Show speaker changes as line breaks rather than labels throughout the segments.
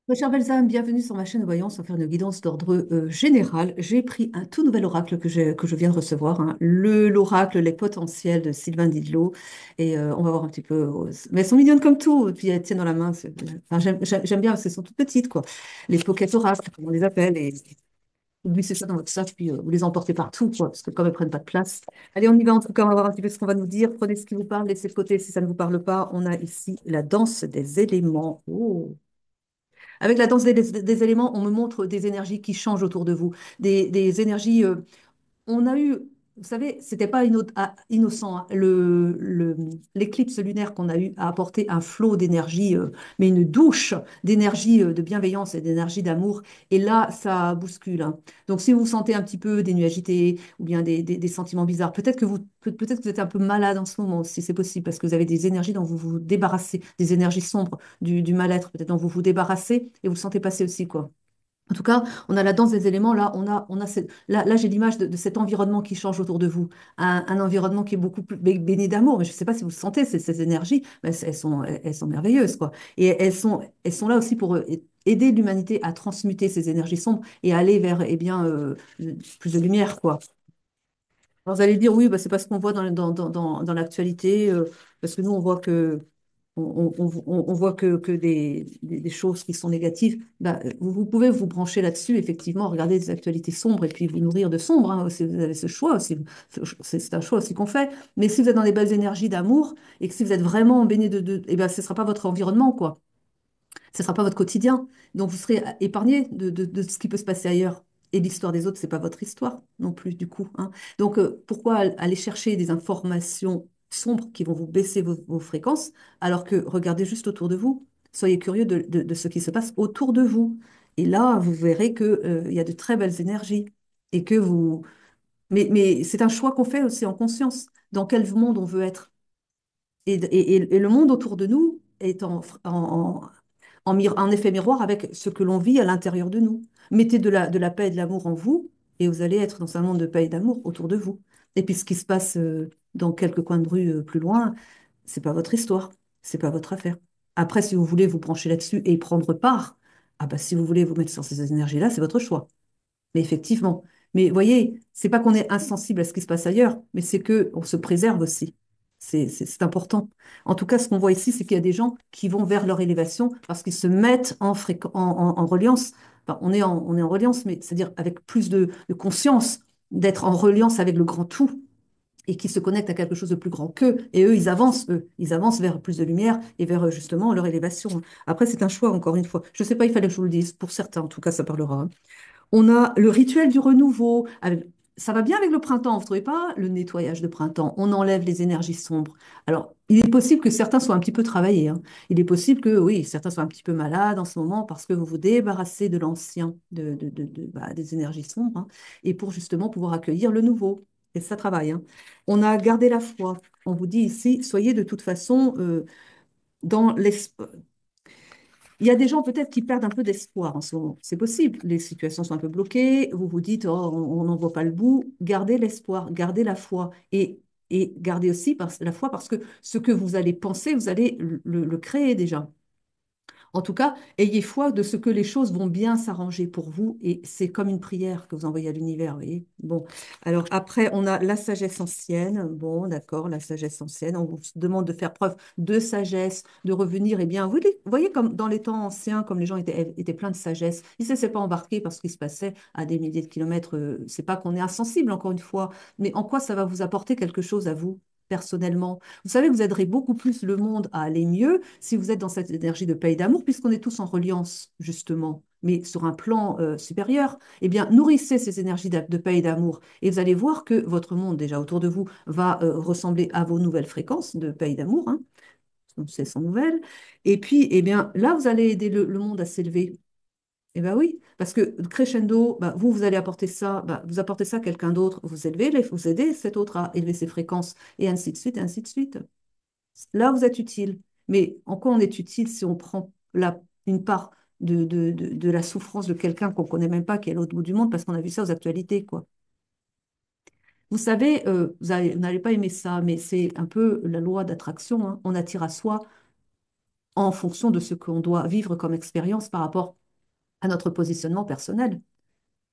Ma chère Belzame, bienvenue sur ma chaîne de voyance. On va faire une guidance d'ordre général. J'ai pris un tout nouvel oracle que je viens de recevoir, hein, l'oracle Les potentiels de Sylvain Didlot. Et on va voir un petit peu. Mais elles sont mignonnes comme tout. Et puis elles tiennent dans la main. Enfin, j'aime bien, parce qu'elles sont toutes petites, quoi. Les pocket oracles, comme on les appelle. Et vous glissez ça dans votre sac, puis vous les emportez partout, quoi, parce que comme elles prennent pas de place. Allez, on y va. En tout cas, on va voir un petit peu ce qu'on va nous dire. Prenez ce qui vous parle, laissez de côté si ça ne vous parle pas. On a ici la danse des éléments. Oh. Avec la danse des éléments, on me montre des énergies qui changent autour de vous, des énergies. On a eu, vous savez, c'était pas innocent, hein. L'éclipse lunaire qu'on a eu a apporté un flot d'énergie, mais une douche d'énergie, de bienveillance et d'énergie d'amour. Et là, ça bouscule, hein. Donc, si vous vous sentez un petit peu dénuagité ou bien des sentiments bizarres, peut-être que vous êtes un peu malade en ce moment, si c'est possible, parce que vous avez des énergies dont vous vous débarrassez, des énergies sombres, du mal-être, peut-être dont vous vous débarrassez et vous le sentez passer aussi, quoi. En tout cas, on a la danse des éléments. Là, là j'ai l'image de cet environnement qui change autour de vous. Un environnement qui est beaucoup plus baigné d'amour. Mais je ne sais pas si vous sentez ces énergies, mais elles sont merveilleuses, quoi. Et elles sont là aussi pour aider l'humanité à transmuter ces énergies sombres et à aller vers, eh bien, plus de lumière, quoi. Alors, vous allez dire, oui, bah, c'est pas ce qu'on voit dans l'actualité, parce que nous, on voit que on voit que des choses qui sont négatives. Bah, vous pouvez vous brancher là-dessus, effectivement, regarder des actualités sombres et puis vous nourrir de sombre, hein, si vous avez ce choix aussi. C'est un choix aussi qu'on fait. Mais si vous êtes dans des belles énergies d'amour et que si vous êtes vraiment baigné eh ben, ce ne sera pas votre environnement, quoi. Ce ne sera pas votre quotidien. Donc, vous serez épargné de ce qui peut se passer ailleurs. Et l'histoire des autres, c'est pas votre histoire non plus, du coup, hein. Donc, pourquoi aller chercher des informations sombres qui vont vous baisser vos fréquences, alors que regardez juste autour de vous. Soyez curieux de ce qui se passe autour de vous. Et là, vous verrez que, il y a de très belles énergies. Et que vous... Mais c'est un choix qu'on fait aussi en conscience. Dans quel monde on veut être. Et le monde autour de nous est en effet miroir avec ce que l'on vit à l'intérieur de nous. Mettez de la paix et de l'amour en vous, et vous allez être dans un monde de paix et d'amour autour de vous. Et puis ce qui se passe dans quelques coins de rue plus loin, c'est pas votre histoire, c'est pas votre affaire. Après, si vous voulez vous brancher là-dessus et y prendre part, ah bah si vous voulez vous mettre sur ces énergies-là, c'est votre choix. Mais effectivement. Mais voyez, c'est pas qu'on est insensible à ce qui se passe ailleurs, mais c'est que on se préserve aussi. C'est important. En tout cas, ce qu'on voit ici, c'est qu'il y a des gens qui vont vers leur élévation parce qu'ils se mettent en reliance. Enfin, on est en reliance, mais c'est-à-dire avec plus de conscience, d'être en reliance avec le grand tout et qui se connectent à quelque chose de plus grand qu'eux. Et eux. Ils avancent vers plus de lumière et vers justement leur élévation. Après, c'est un choix, encore une fois. Je ne sais pas, il fallait que je vous le dise. Pour certains, en tout cas, ça parlera, hein. On a le rituel du renouveau. Ça va bien avec le printemps, vous ne trouvez pas? Le nettoyage de printemps. On enlève les énergies sombres. Alors, il est possible que certains soient un petit peu travaillés, hein. Il est possible que, oui, certains soient un petit peu malades en ce moment parce que vous vous débarrassez de l'ancien, des énergies sombres, hein, et pour justement pouvoir accueillir le nouveau. Et ça travaille, hein. On a gardé la foi. On vous dit ici, soyez de toute façon dans l'espoir. Il y a des gens peut-être qui perdent un peu d'espoir en ce moment. C'est possible. Les situations sont un peu bloquées. Vous vous dites, oh, on n'en voit pas le bout. Gardez l'espoir, gardez la foi. Et gardez aussi la foi parce que ce que vous allez penser, vous allez le créer déjà. En tout cas, ayez foi de ce que les choses vont bien s'arranger pour vous et c'est comme une prière que vous envoyez à l'univers, vous voyez. Bon, alors après, on a la sagesse ancienne. Bon, d'accord, la sagesse ancienne. On vous demande de faire preuve de sagesse, de revenir. Eh bien, vous voyez comme dans les temps anciens, comme les gens étaient pleins de sagesse. Ils ne se laissaient pas embarquer parce qu'il se passait à des milliers de kilomètres. C'est pas qu'on est insensible, encore une fois, mais en quoi ça va vous apporter quelque chose à vous, personnellement? Vous savez que vous aiderez beaucoup plus le monde à aller mieux si vous êtes dans cette énergie de paix et d'amour, puisqu'on est tous en reliance, justement, mais sur un plan supérieur. Eh bien, nourrissez ces énergies de paix et d'amour et vous allez voir que votre monde, déjà autour de vous, va ressembler à vos nouvelles fréquences de paix et d'amour, hein. Donc, c'est sans nouvelles. Et puis, eh bien, là, vous allez aider le monde à s'élever. Eh bien oui, parce que crescendo, bah, vous allez apporter ça, bah, vous apportez ça à quelqu'un d'autre, vous aidez cet autre à élever ses fréquences, et ainsi de suite, et ainsi de suite. Là, vous êtes utile. Mais en quoi on est utile si on prend une part de la souffrance de quelqu'un qu'on ne connaît même pas, qui est à l'autre bout du monde, parce qu'on a vu ça aux actualités, quoi. Vous savez, vous n'allez pas aimer ça, mais c'est un peu la loi d'attraction, hein. On attire à soi en fonction de ce qu'on doit vivre comme expérience par rapport à notre positionnement personnel.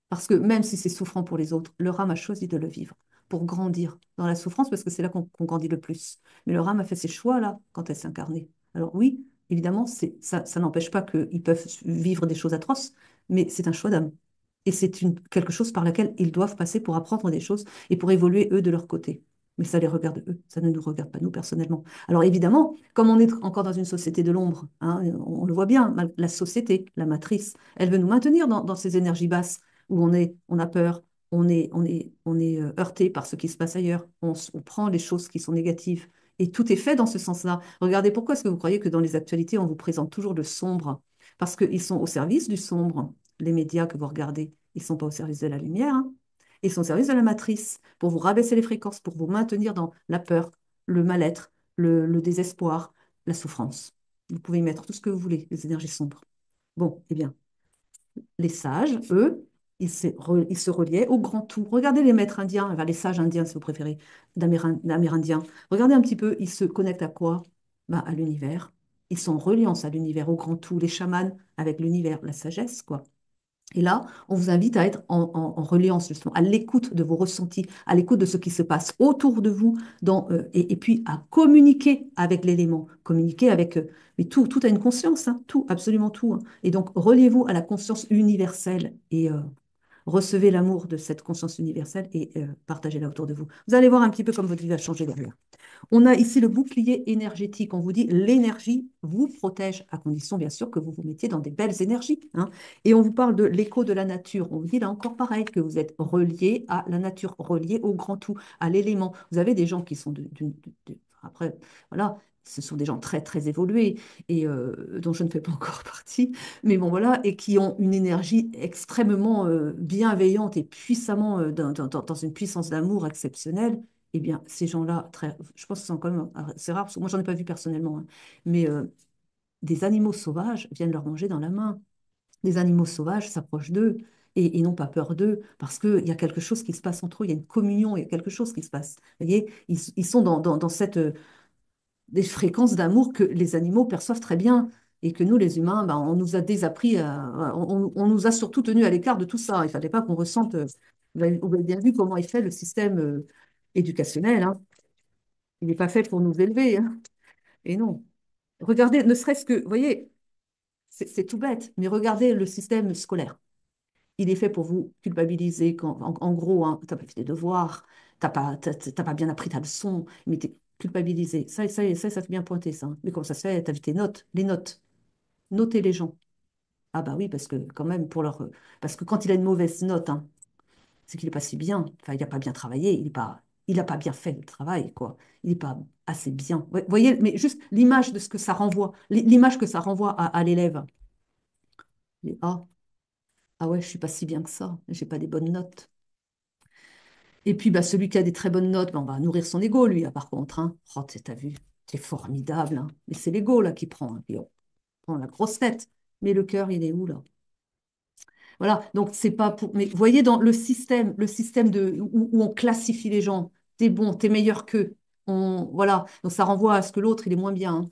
Parce que même si c'est souffrant pour les autres, leur âme a choisi de le vivre pour grandir dans la souffrance, parce que c'est là qu'on grandit le plus. Mais leur âme a fait ces choix-là quand elle s'est incarnée. Alors oui, évidemment, ça n'empêche pas qu'ils peuvent vivre des choses atroces, mais c'est un choix d'âme. Et c'est quelque chose par laquelle ils doivent passer pour apprendre des choses et pour évoluer eux de leur côté. Mais ça les regarde eux, ça ne nous regarde pas nous personnellement. Alors évidemment, comme on est encore dans une société de l'ombre, hein, on le voit bien, la société, la matrice, elle veut nous maintenir dans ces énergies basses où on a peur, on est heurté par ce qui se passe ailleurs, on prend les choses qui sont négatives. Et tout est fait dans ce sens-là. Regardez, pourquoi est-ce que vous croyez que dans les actualités, on vous présente toujours le sombre? Parce qu'ils sont au service du sombre. Les médias que vous regardez, ils ne sont pas au service de la lumière, hein. Ils sont au service de la matrice, pour vous rabaisser les fréquences, pour vous maintenir dans la peur, le mal-être, le désespoir, la souffrance. Vous pouvez y mettre tout ce que vous voulez, les énergies sombres. Bon, eh bien, les sages, eux, ils se reliaient au grand tout. Regardez les maîtres indiens, enfin, les sages indiens si vous préférez, d'Amérindiens. Regardez un petit peu, ils se connectent à quoi? Bah, à l'univers. Ils sont en reliance à l'univers, au grand tout. Les chamans avec l'univers, la sagesse, quoi. Et là, on vous invite à être en reliance, justement, à l'écoute de vos ressentis, à l'écoute de ce qui se passe autour de vous, et puis à communiquer avec l'élément, communiquer avec... mais tout a une conscience, hein, tout, absolument tout, hein. Et donc, reliez-vous à la conscience universelle et recevez l'amour de cette conscience universelle et partagez-la autour de vous. Vous allez voir un petit peu comme votre vie va changer derrière. On a ici le bouclier énergétique. On vous dit l'énergie vous protège, à condition bien sûr que vous vous mettiez dans des belles énergies, hein. Et on vous parle de l'écho de la nature. On vous dit là encore pareil, que vous êtes relié à la nature, relié au grand tout, à l'élément. Vous avez des gens qui sont après, voilà. Ce sont des gens très, très évolués et dont je ne fais pas encore partie, mais bon, voilà, et qui ont une énergie extrêmement bienveillante et puissamment dans une puissance d'amour exceptionnelle. Eh bien, ces gens-là, je pense que c'est quand même c'est rare, parce que moi, j'en ai pas vu personnellement, hein, mais des animaux sauvages viennent leur manger dans la main. Les animaux sauvages s'approchent d'eux et n'ont pas peur d'eux, parce qu'il y a quelque chose qui se passe entre eux, il y a une communion, il y a quelque chose qui se passe. Vous voyez, ils sont dans cette des fréquences d'amour que les animaux perçoivent très bien. Et que nous, les humains, ben, on nous a désappris, on nous a surtout tenus à l'écart de tout ça. Il ne fallait pas qu'on ressente. Vous avez bien vu comment est fait le système éducationnel, hein. Il n'est pas fait pour nous élever, hein. Et non. Regardez, ne serait-ce que, vous voyez, c'est tout bête, mais regardez le système scolaire. Il est fait pour vous culpabiliser quand, en gros, hein, tu n'as pas fait tes devoirs, t'as pas bien appris ta leçon, mais tu es culpabilisé. Ça fait bien pointer, ça, hein. Mais comment ça se fait? Tu as vu tes notes, les notes. Notez les gens. Ah bah oui, parce que quand même, parce que quand il a une mauvaise note, hein, c'est qu'il n'est pas si bien. Enfin, il n'a pas bien travaillé, il n'a pas bien fait le travail, quoi. Il n'est pas assez bien. Ouais, voyez, mais juste l'image de ce que ça renvoie, l'image que ça renvoie à l'élève. Ah, ah ouais, je suis pas si bien que ça, j'ai pas des bonnes notes. Et puis, bah, celui qui a des très bonnes notes, bah, on va nourrir son ego, lui, par contre, hein. Oh, t'as vu, t'es formidable, hein. Mais c'est l'ego, là, qui prend, hein. Puis on prend la grosse tête. Mais le cœur, il est où, là? Voilà, donc c'est pas pour. Mais vous voyez, dans le système où on classifie les gens, t'es bon, t'es meilleur qu'eux. Voilà, donc ça renvoie à ce que l'autre, il est moins bien, hein.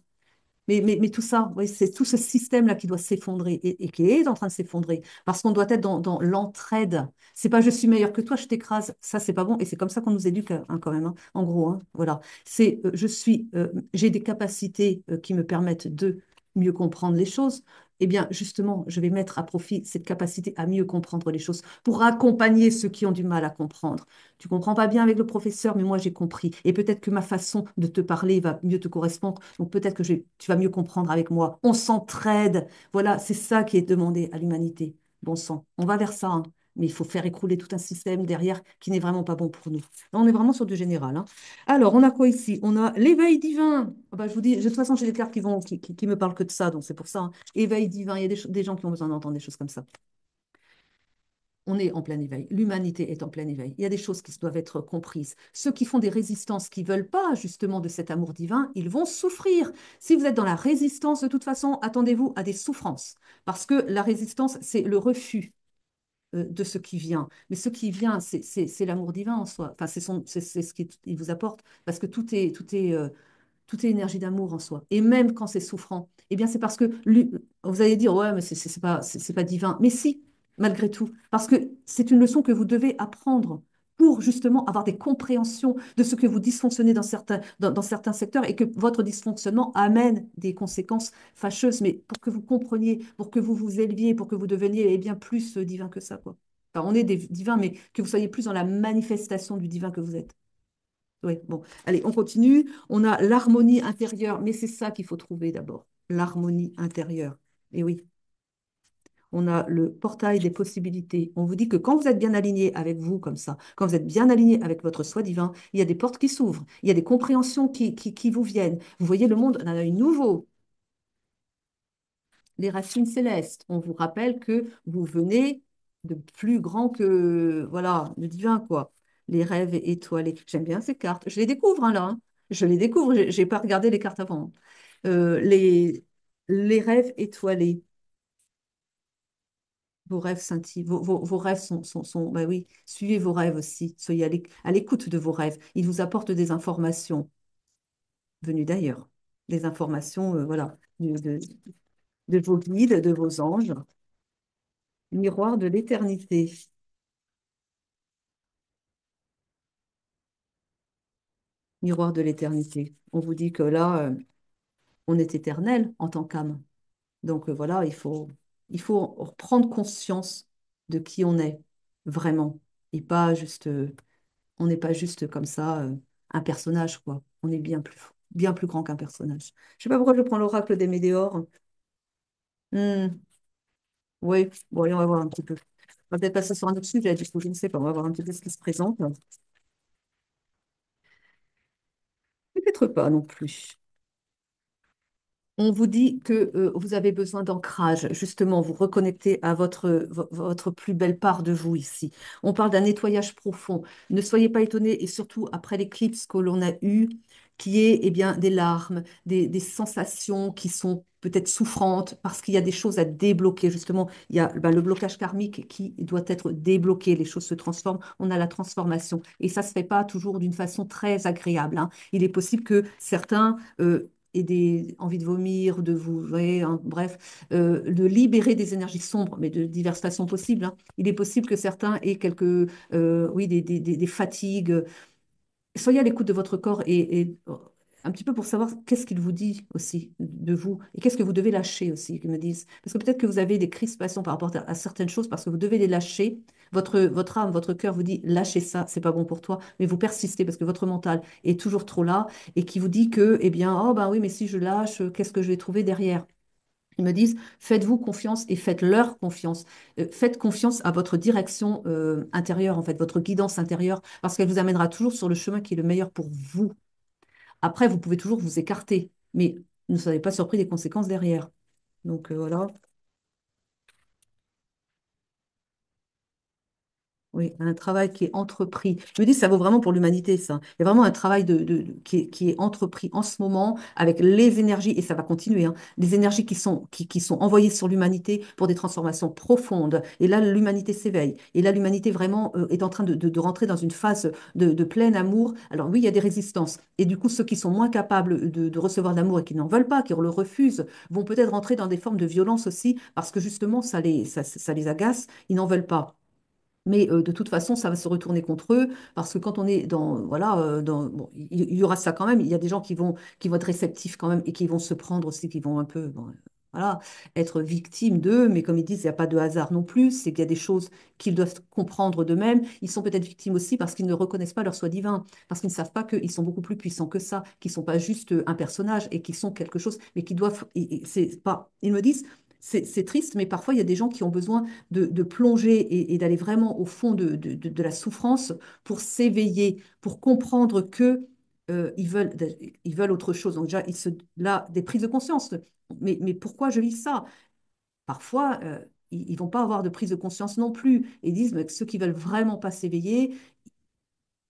Mais tout ça, oui, c'est tout ce système-là qui doit s'effondrer et qui est en train de s'effondrer parce qu'on doit être dans l'entraide. C'est pas je suis meilleur que toi, je t'écrase. Ça, c'est pas bon. Et c'est comme ça qu'on nous éduque, hein, quand même, hein, en gros, hein, voilà. C'est j'ai des capacités qui me permettent de mieux comprendre les choses. Eh bien, justement, je vais mettre à profit cette capacité à mieux comprendre les choses pour accompagner ceux qui ont du mal à comprendre. Tu comprends pas bien avec le professeur, mais moi j'ai compris. Et peut-être que ma façon de te parler va mieux te correspondre. Donc peut-être que tu vas mieux comprendre avec moi. On s'entraide. Voilà, c'est ça qui est demandé à l'humanité. Bon sang, on va vers ça, hein. Mais il faut faire écrouler tout un système derrière qui n'est vraiment pas bon pour nous. Là, on est vraiment sur du général, hein. Alors, on a quoi ici? On a l'éveil divin. Ah bah, je vous dis, de toute façon, j'ai des cartes qui me parlent que de ça, donc c'est pour ça, hein. Éveil divin, il y a des gens qui ont besoin d'entendre des choses comme ça. On est en plein éveil. L'humanité est en plein éveil. Il y a des choses qui doivent être comprises. Ceux qui font des résistances, qui ne veulent pas justement de cet amour divin, ils vont souffrir. Si vous êtes dans la résistance, de toute façon, attendez-vous à des souffrances. Parce que la résistance, c'est le refus de ce qui vient. Mais ce qui vient, c'est l'amour divin en soi. Enfin, c'est ce qu'il vous apporte. Parce que tout est tout est énergie d'amour en soi. Et même quand c'est souffrant, eh bien, c'est parce que vous allez dire, ouais, mais c'est pas divin. Mais si, malgré tout, parce que c'est une leçon que vous devez apprendre pour justement avoir des compréhensions de ce que vous dysfonctionnez dans certains secteurs et que votre dysfonctionnement amène des conséquences fâcheuses, mais pour que vous compreniez, pour que vous vous éleviez, pour que vous deveniez eh bien plus divin que ça, quoi. Enfin, on est des divins, mais que vous soyez plus dans la manifestation du divin que vous êtes. Oui, bon, allez, on continue. On a l'harmonie intérieure, mais c'est ça qu'il faut trouver d'abord, l'harmonie intérieure. Et oui, on a le portail des possibilités. On vous dit que quand vous êtes bien aligné avec vous comme ça, quand vous êtes bien aligné avec votre soi divin, il y a des portes qui s'ouvrent, il y a des compréhensions qui vous viennent. Vous voyez le monde d'un œil nouveau. Les racines célestes. On vous rappelle que vous venez de plus grand que, voilà, le divin, quoi. Les rêves étoilés. J'aime bien ces cartes. Je les découvre, hein, là. Hein. Je les découvre. J'ai pas regardé les cartes avant. Euh, les, les rêves étoilés. Vos rêves scintillent. Vos rêves bah oui, suivez vos rêves aussi. Soyez à l'écoute de vos rêves. Ils vous apportent des informations venues d'ailleurs. Des informations, voilà, de vos guides, de vos anges. Miroir de l'éternité. Miroir de l'éternité. On vous dit que là, on est éternel en tant qu'âme. Donc voilà, il faut prendre conscience de qui on est vraiment. Et pas juste, on n'est pas juste comme ça, un personnage, quoi. On est bien plus grand qu'un personnage. Je sais pas pourquoi je prends l'oracle des Médéors. Hmm, oui, bon, allez, on va voir un petit peu. On va peut-être passer sur un autre sujet, du coup, je ne sais pas. On va voir un petit peu ce qui se présente. Peut-être pas non plus. On vous dit que vous avez besoin d'ancrage, justement, vous reconnectez à votre plus belle part de vous ici. On parle d'un nettoyage profond. Ne soyez pas étonnés, et surtout après l'éclipse que l'on a eue, qui est eh bien, des larmes, des sensations qui sont peut-être souffrantes, parce qu'il y a des choses à débloquer, justement. Il y a ben, le blocage karmique qui doit être débloqué, les choses se transforment, on a la transformation. Et ça ne se fait pas toujours d'une façon très agréable. Hein. Il est possible que certains et des envies de vomir, de vous, voyez, hein, bref, de libérer des énergies sombres, mais de diverses façons possibles. Hein. Il est possible que certains aient quelques, oui, des fatigues. Soyez à l'écoute de votre corps et un petit peu pour savoir qu'est-ce qu'il vous dit aussi de vous et qu'est-ce que vous devez lâcher aussi, qu'ils me disent. Parce que peut-être que vous avez des crispations par rapport à certaines choses parce que vous devez les lâcher. Votre âme, votre cœur vous dit lâchez ça, c'est pas bon pour toi, mais vous persistez parce que votre mental est toujours trop là et qui vous dit que, eh bien, oh ben oui, mais si je lâche, qu'est-ce que je vais trouver derrière? Ils me disent, faites-vous confiance et faites-leur confiance. Faites confiance à votre direction intérieure, en fait, votre guidance intérieure, parce qu'elle vous amènera toujours sur le chemin qui est le meilleur pour vous. Après, vous pouvez toujours vous écarter, mais ne soyez pas surpris des conséquences derrière. Donc voilà. Oui, un travail qui est entrepris. Je me dis, ça vaut vraiment pour l'humanité, ça. Il y a vraiment un travail qui est entrepris en ce moment avec les énergies, et ça va continuer, hein, les énergies qui sont envoyées sur l'humanité pour des transformations profondes. Et là, l'humanité s'éveille. Et là, l'humanité vraiment est en train de rentrer dans une phase de plein amour. Alors oui, il y a des résistances. Et du coup, ceux qui sont moins capables de recevoir l'amour et qui n'en veulent pas, qui le refusent, vont peut-être rentrer dans des formes de violence aussi, parce que justement, ça les agace, ils n'en veulent pas. Mais de toute façon, ça va se retourner contre eux parce que quand on est dans, voilà, bon, il y aura ça quand même. Il y a des gens qui vont être réceptifs quand même et qui vont se prendre aussi, qui vont un peu, bon, voilà, être victimes d'eux. Mais comme ils disent, il n'y a pas de hasard non plus. C'est qu'il y a des choses qu'ils doivent comprendre d'eux-mêmes. Ils sont peut-être victimes aussi parce qu'ils ne reconnaissent pas leur soi divin, parce qu'ils ne savent pas qu'ils sont beaucoup plus puissants que ça, qu'ils ne sont pas juste un personnage et qu'ils sont quelque chose, mais qu'ils doivent. C'est pas. Ils me disent. C'est triste, mais parfois il y a des gens qui ont besoin de plonger et d'aller vraiment au fond de la souffrance pour s'éveiller, pour comprendre que ils veulent autre chose. Donc déjà, là, des prises de conscience. Mais pourquoi je vis ça? Parfois, ils ne vont pas avoir de prise de conscience non plus. Et ils disent, mais ceux qui veulent vraiment pas s'éveiller,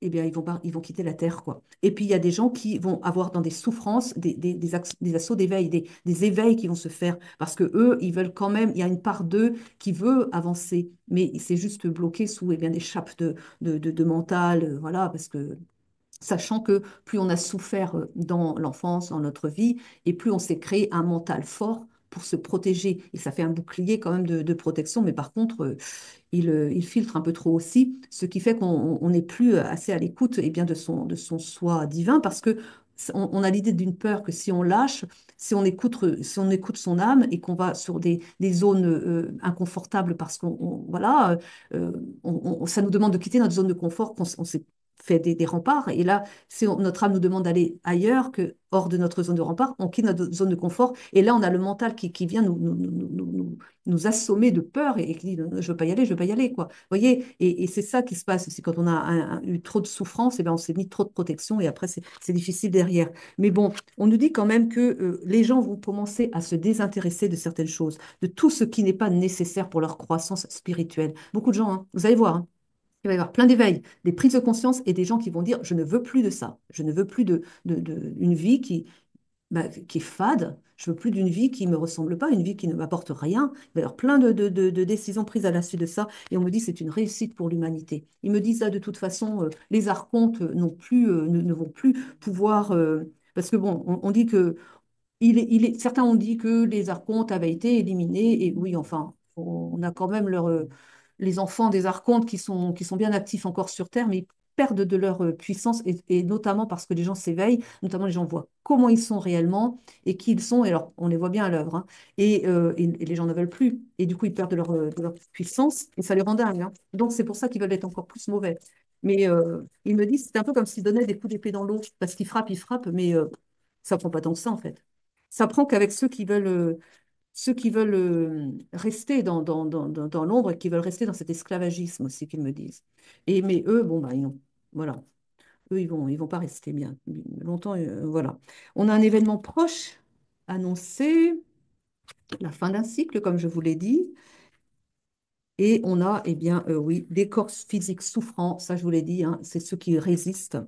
eh bien, ils vont quitter la Terre, quoi. Et puis, il y a des gens qui vont avoir dans des souffrances, des assauts d'éveil, des éveils qui vont se faire, parce que eux, ils veulent quand même, il y a une part d'eux qui veut avancer, mais c'est juste bloqué sous, eh bien, des chapes de mental, voilà, parce que sachant que plus on a souffert dans l'enfance, dans notre vie, et plus on s'est créé un mental fort pour se protéger. Et ça fait un bouclier quand même de protection, mais par contre, il filtre un peu trop aussi, ce qui fait qu'on n'est plus assez à l'écoute eh bien, de son soi divin, parce que on a l'idée d'une peur que si on lâche, si on écoute son âme et qu'on va sur des zones inconfortables parce voilà, ça nous demande de quitter notre zone de confort, qu'on s'est fait des remparts. Et là, si notre âme nous demande d'aller ailleurs que hors de notre zone de rempart, on quitte notre zone de confort. Et là, on a le mental qui vient nous assommer de peur et qui dit, je veux pas y aller, je veux pas y aller, quoi. Vous voyez, et c'est ça qui se passe. C'est quand on a eu trop de souffrance, et ben on s'est mis trop de protection et après, c'est difficile derrière. Mais bon, on nous dit quand même que les gens vont commencer à se désintéresser de certaines choses, de tout ce qui n'est pas nécessaire pour leur croissance spirituelle. Beaucoup de gens, hein, vous allez voir, hein, il va y avoir plein d'éveils, des prises de conscience et des gens qui vont dire, je ne veux plus de ça. Je ne veux plus une vie qui est fade. Je veux plus d'une vie qui ne me ressemble pas, une vie qui ne m'apporte rien. Il va y avoir plein de décisions prises à la suite de ça. Et on me dit c'est une réussite pour l'humanité. Ils me disent ça de toute façon, les archontes ne vont plus pouvoir. Parce que bon, on dit que certains ont dit que les archontes avaient été éliminés, et oui, enfin, on a quand même les enfants des archontes qui sont bien actifs encore sur Terre, mais ils perdent de leur puissance, et notamment parce que les gens s'éveillent, notamment les gens voient comment ils sont réellement et qui ils sont, et alors on les voit bien à l'œuvre, hein, et les gens ne veulent plus, et du coup ils perdent de leur puissance, et ça les rend dingues, hein. Donc c'est pour ça qu'ils veulent être encore plus mauvais. Mais ils me disent, c'est un peu comme s'ils donnaient des coups d'épée dans l'eau, parce qu'ils frappent, mais ça prend pas tant que ça en fait. Ça prend qu'avec ceux qui veulent rester dans l'ombre et qui veulent rester dans cet esclavagisme aussi qu'ils me disent. Mais eux, bon, bah, voilà. Eux, ils vont pas rester bien longtemps. Voilà. On a un événement proche annoncé, la fin d'un cycle, comme je vous l'ai dit. Et on a, eh bien, oui, des corps physiques souffrants, ça je vous l'ai dit, hein, c'est ceux qui résistent.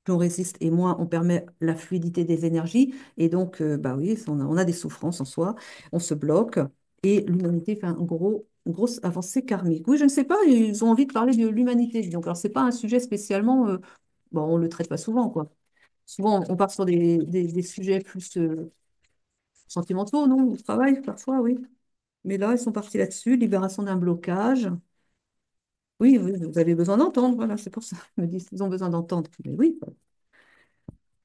Plus on résiste et moins on permet la fluidité des énergies. Et donc, bah oui, on a des souffrances en soi, on se bloque et l'humanité fait une grosse avancée karmique. Oui, je ne sais pas, ils ont envie de parler de l'humanité. Donc, alors, c'est pas un sujet spécialement, bon, on ne le traite pas souvent, quoi. Souvent, on part sur des sujets plus sentimentaux, non, au travail, parfois, oui. Mais là, ils sont partis là-dessus, libération d'un blocage. Oui, oui, vous avez besoin d'entendre, voilà, c'est pour ça. Ils me disent qu'ils ont besoin d'entendre. Mais oui,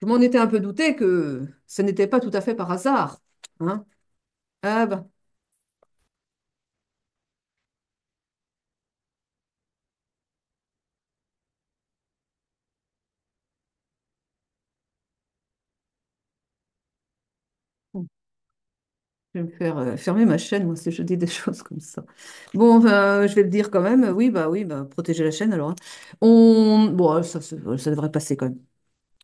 je m'en étais un peu douté que ce n'était pas tout à fait par hasard. Hein. Ah ben, je vais me faire fermer ma chaîne, moi, si je dis des choses comme ça. Bon, enfin, je vais le dire quand même. Oui, bah, protéger la chaîne alors, hein. Bon, ça devrait passer quand même.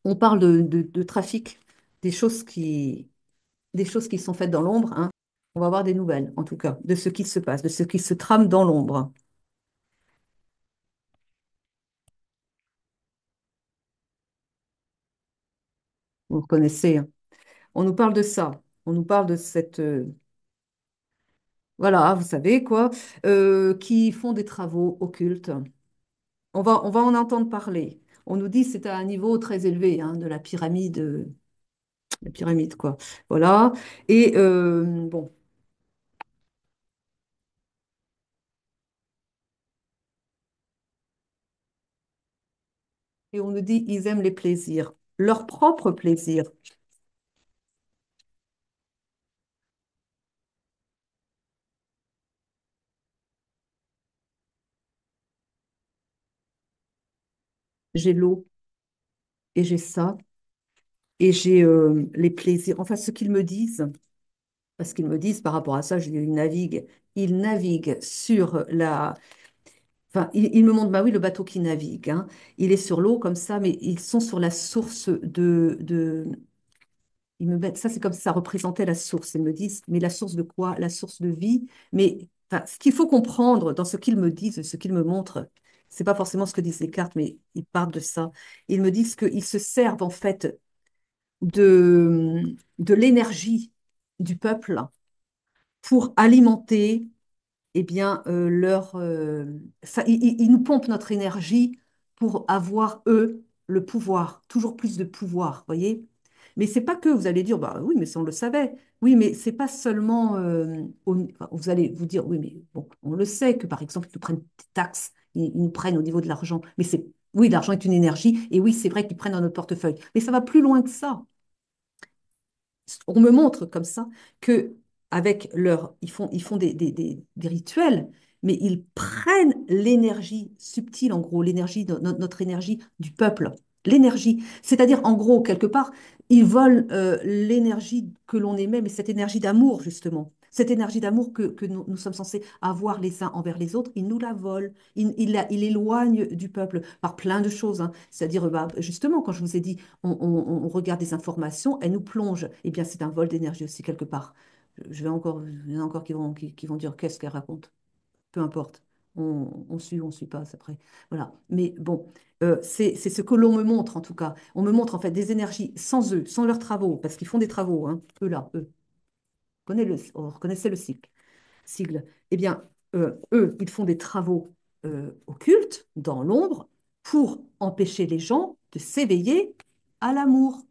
On parle de trafic, des choses qui sont faites dans l'ombre, hein. On va avoir des nouvelles, en tout cas, de ce qui se passe, de ce qui se trame dans l'ombre. Vous reconnaissez, hein. On nous parle de ça. On nous parle de cette, voilà, vous savez quoi, qui font des travaux occultes. On va en entendre parler. On nous dit que c'est à un niveau très élevé, hein, de la pyramide, quoi. Voilà. Et bon, et on nous dit ils aiment les plaisirs, leur propre plaisir. J'ai l'eau et j'ai ça et j'ai les plaisirs. Enfin, ce qu'ils me disent, parce qu'ils me disent par rapport à ça, ils naviguent sur la. Enfin, il me montre, bah oui, le bateau qui navigue, hein. Il est sur l'eau comme ça, mais ils sont sur la source ils me mettent, ça, c'est comme si ça représentait la source. Ils me disent, mais la source de quoi? La source de vie. Mais enfin, ce qu'il faut comprendre dans ce qu'ils me disent, ce qu'ils me montrent, c'est pas forcément ce que disent les cartes, mais ils parlent de ça. Ils me disent qu'ils se servent en fait de l'énergie du peuple pour alimenter eh bien, ils nous pompent notre énergie pour avoir, eux. le pouvoir, toujours plus de pouvoir, voyez? Mais c'est pas que vous allez dire, bah oui, mais ça on le savait. Oui, mais c'est pas seulement, enfin, vous allez vous dire, oui, mais bon, on le sait que par exemple, ils nous prennent des taxes, ils nous prennent au niveau de l'argent. Mais c'est, oui, l'argent est une énergie, et oui, c'est vrai qu'ils prennent dans notre portefeuille. Mais ça va plus loin que ça. On me montre comme ça que avec leur, ils font des rituels, mais ils prennent l'énergie subtile, en gros, l'énergie, notre énergie du peuple, l'énergie. C'est-à-dire, en gros, quelque part, ils volent l'énergie que l'on émet, mais cette énergie d'amour, justement. Cette énergie d'amour que nous sommes censés avoir les uns envers les autres, ils nous la volent, ils l'éloignent du peuple par plein de choses, hein. C'est-à-dire, bah, justement, quand je vous ai dit, on regarde des informations, elles nous plongent. Eh bien, c'est un vol d'énergie aussi quelque part. Je vais encore, il y en a encore qui vont dire qu'est-ce qu'elle raconte. Peu importe. On suit ou on ne suit pas, c'est après. Voilà. Mais bon, c'est ce que l'on me montre en tout cas. On me montre en fait des énergies sans eux, sans leurs travaux, parce qu'ils font des travaux, hein, eux là, eux. On reconnaissait le sigle. Eh bien, eux, ils font des travaux occultes, dans l'ombre, pour empêcher les gens de s'éveiller à l'amour.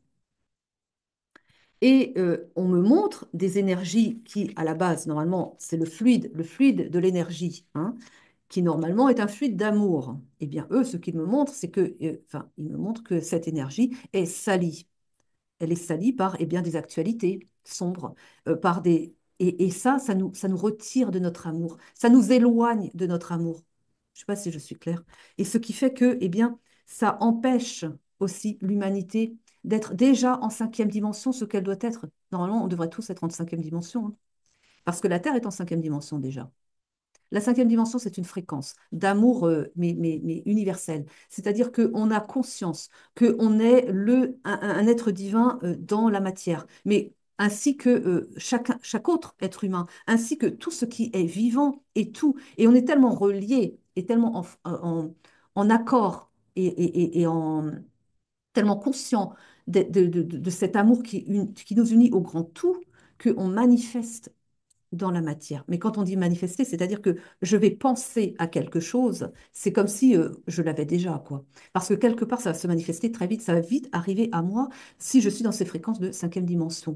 Et on me montre des énergies qui, à la base, normalement, c'est le fluide de l'énergie, hein, qui normalement est un fluide d'amour. Eh bien, eux, ce qu'ils me montrent, c'est que, enfin, ils me montrent que cette énergie est salie. Elle est salie par, eh bien, des actualités sombres, par des... Et ça, ça nous retire de notre amour, ça nous éloigne de notre amour. Je ne sais pas si je suis claire. Et ce qui fait que, eh bien, ça empêche aussi l'humanité d'être déjà en cinquième dimension, ce qu'elle doit être. Normalement, on devrait tous être en cinquième dimension, hein, parce que la Terre est en cinquième dimension déjà. La cinquième dimension, c'est une fréquence d'amour, mais universelle. C'est-à-dire qu'on a conscience qu'on est un être divin dans la matière, mais ainsi que chaque autre être humain, ainsi que tout ce qui est vivant et tout. Et on est tellement reliés et tellement en accord et en tellement conscient de cet amour qui nous unit au grand tout qu'on manifeste dans la matière. Mais quand on dit manifester, c'est-à-dire que je vais penser à quelque chose, c'est comme si je l'avais déjà, quoi. Parce que quelque part, ça va se manifester très vite, ça va vite arriver à moi si je suis dans ces fréquences de cinquième dimension.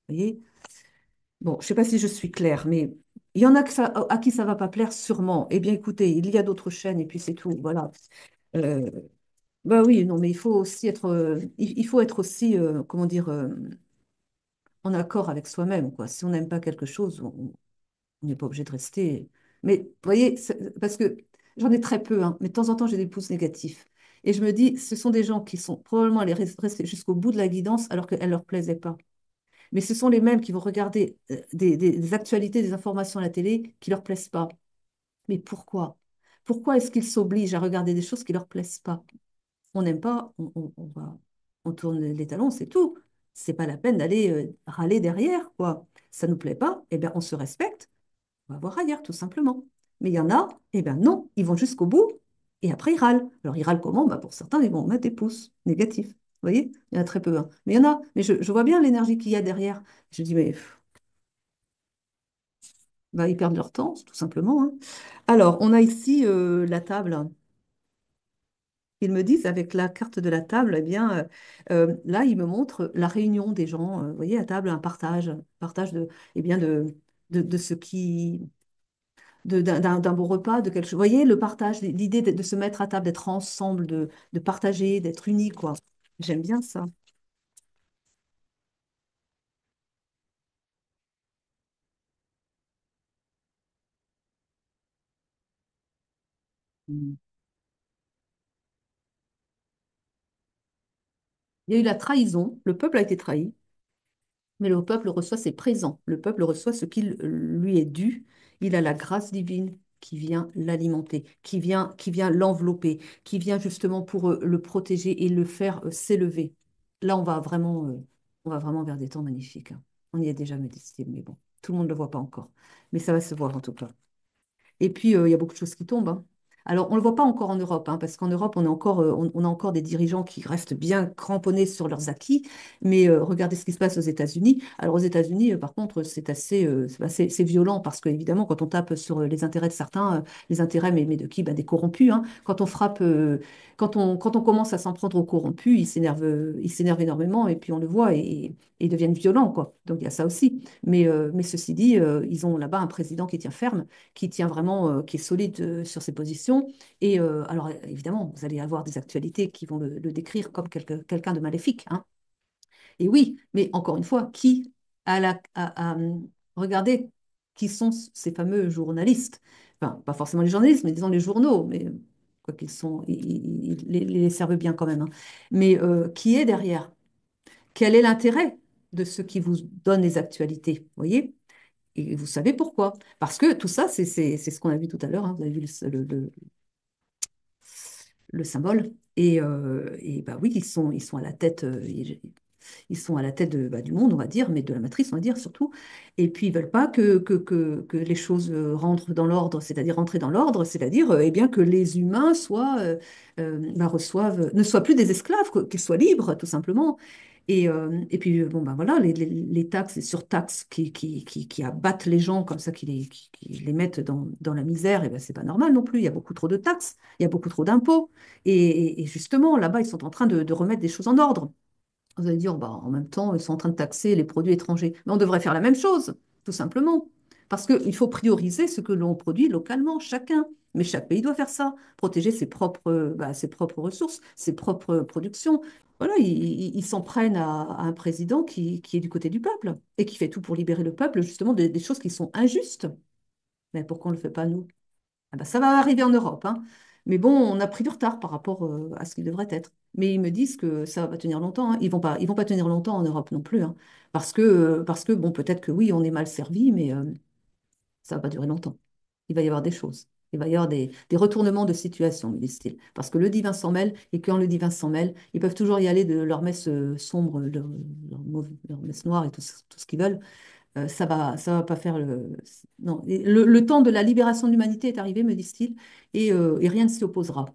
Vous voyez? Bon, je ne sais pas si je suis claire, mais il y en a à qui ça va pas plaire, sûrement. Eh bien, écoutez, il y a d'autres chaînes et puis c'est tout. Voilà. Euh, Bah oui, non, mais il faut aussi être, il faut être aussi, comment dire, en accord avec soi-même, quoi. Si on n'aime pas quelque chose, on n'est pas obligé de rester. Mais vous voyez, parce que j'en ai très peu, hein, mais de temps en temps, j'ai des pouces négatifs. Et je me dis, ce sont des gens qui sont probablement allés rester jusqu'au bout de la guidance alors qu'elle ne leur plaisait pas. Mais ce sont les mêmes qui vont regarder des actualités, des informations à la télé qui ne leur plaisent pas. Mais pourquoi? Pourquoi est-ce qu'ils s'obligent à regarder des choses qui ne leur plaisent pas? On n'aime pas, on tourne les talons, c'est tout. C'est pas la peine d'aller râler derrière, quoi. Ça nous plaît pas, eh bien, on se respecte, on va voir ailleurs, tout simplement. Mais il y en a, eh bien non, ils vont jusqu'au bout et après ils râlent. Alors ils râlent comment? Bah, pour certains, ils vont mettre des pouces négatifs. Vous voyez? Il y en a très peu, hein. Mais il y en a, mais je vois bien l'énergie qu'il y a derrière. Je dis, mais bah, ils perdent leur temps, tout simplement, hein. Alors, on a ici la table. Ils me disent avec la carte de la table, eh bien, là, ils me montrent la réunion des gens. Vous voyez, à table, un partage de, eh bien, de ce qui, d'un beau repas, de quelque chose. Vous voyez, le partage, l'idée de se mettre à table, d'être ensemble, de partager, d'être unis, quoi. J'aime bien ça. Mm. Il y a eu la trahison. Le peuple a été trahi. Mais le peuple reçoit ses présents, le peuple reçoit ce qui lui est dû. Il a la grâce divine qui vient l'alimenter, qui vient l'envelopper, qui vient justement pour le protéger et le faire s'élever. Là, on va vraiment vers des temps magnifiques, hein. On y est déjà médité, mais bon, tout le monde ne le voit pas encore. Mais ça va se voir en tout cas. Et puis, il y a beaucoup de choses qui tombent, hein. Alors, on ne le voit pas encore en Europe, hein, parce qu'en Europe, on a encore des dirigeants qui restent bien cramponnés sur leurs acquis. Mais regardez ce qui se passe aux États-Unis. Alors, aux États-Unis, par contre, c'est violent parce qu'évidemment, quand on tape sur les intérêts de certains, les intérêts, mais de qui? Ben, des corrompus, hein. Quand on frappe, quand on commence à s'en prendre aux corrompus, ils s'énervent énormément et puis on le voit et ils deviennent violents, quoi. Donc, il y a ça aussi. Mais ceci dit, ils ont là-bas un président qui tient ferme, qui tient vraiment, qui est solide sur ses positions. Et alors, évidemment, vous allez avoir des actualités qui vont le décrire comme quelqu'un de maléfique, hein. Et oui, mais encore une fois, qui regardez qui sont ces fameux journalistes? Enfin, pas forcément les journalistes, mais disons les journaux, mais quoi qu'ils sont, ils les servent bien quand même, hein. Mais qui est derrière? Quel est l'intérêt de ceux qui vous donnent les actualités? Vous voyez? Et vous savez pourquoi? Parce que tout ça, c'est ce qu'on a vu tout à l'heure, hein. Vous avez vu le symbole. Et bah oui, ils sont à la tête, ils sont à la tête du monde, on va dire, mais de la matrice, on va dire surtout. Et puis, ils veulent pas que les choses rentrent dans l'ordre, c'est-à-dire rentrer dans l'ordre, c'est-à-dire eh bien que les humains ne soient plus des esclaves, qu'ils soient libres, tout simplement. Et puis, bon, ben voilà, les taxes et surtaxes qui abattent les gens comme ça, qui les mettent dans la misère, et ben, c'est pas normal non plus. Il y a beaucoup trop de taxes, il y a beaucoup trop d'impôts. Et justement, là-bas, ils sont en train de remettre des choses en ordre. Vous allez dire, bah, en même temps, ils sont en train de taxer les produits étrangers. Mais on devrait faire la même chose, tout simplement. Parce qu'il faut prioriser ce que l'on produit localement, chacun. Mais chaque pays doit faire ça, protéger ses propres ressources, ses propres productions. Voilà, ils s'en prennent à un président qui est du côté du peuple et qui fait tout pour libérer le peuple, justement, des choses qui sont injustes. Mais pourquoi on ne le fait pas, nous? Ah bah, ça va arriver en Europe, hein. Mais bon, on a pris du retard par rapport à ce qu'il devrait être. Mais ils me disent que ça va pas tenir longtemps, hein. Ils vont pas tenir longtemps en Europe non plus, hein. Parce que bon, peut-être que oui, on est mal servi, mais ça va pas durer longtemps. Il va y avoir des choses. Il va y avoir des retournements de situation, me disent-ils. Parce que le divin s'en mêle, et quand le divin s'en mêle, ils peuvent toujours y aller de leur messe sombre, leur messe noire et tout ce qu'ils veulent. Ça va pas faire le. Non, et le temps de la libération de l'humanité est arrivé, me disent-ils, et rien ne s'y opposera.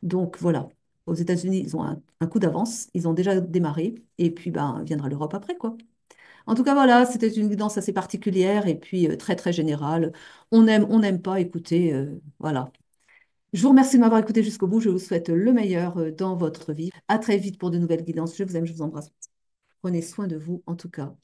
Donc voilà, aux États-Unis, ils ont un coup d'avance, ils ont déjà démarré, et puis ben, viendra l'Europe après, quoi. En tout cas, voilà, c'était une guidance assez particulière et puis très, très générale. On n'aime pas écouter, voilà. Je vous remercie de m'avoir écouté jusqu'au bout. Je vous souhaite le meilleur dans votre vie. À très vite pour de nouvelles guidances. Je vous aime, je vous embrasse. Prenez soin de vous, en tout cas.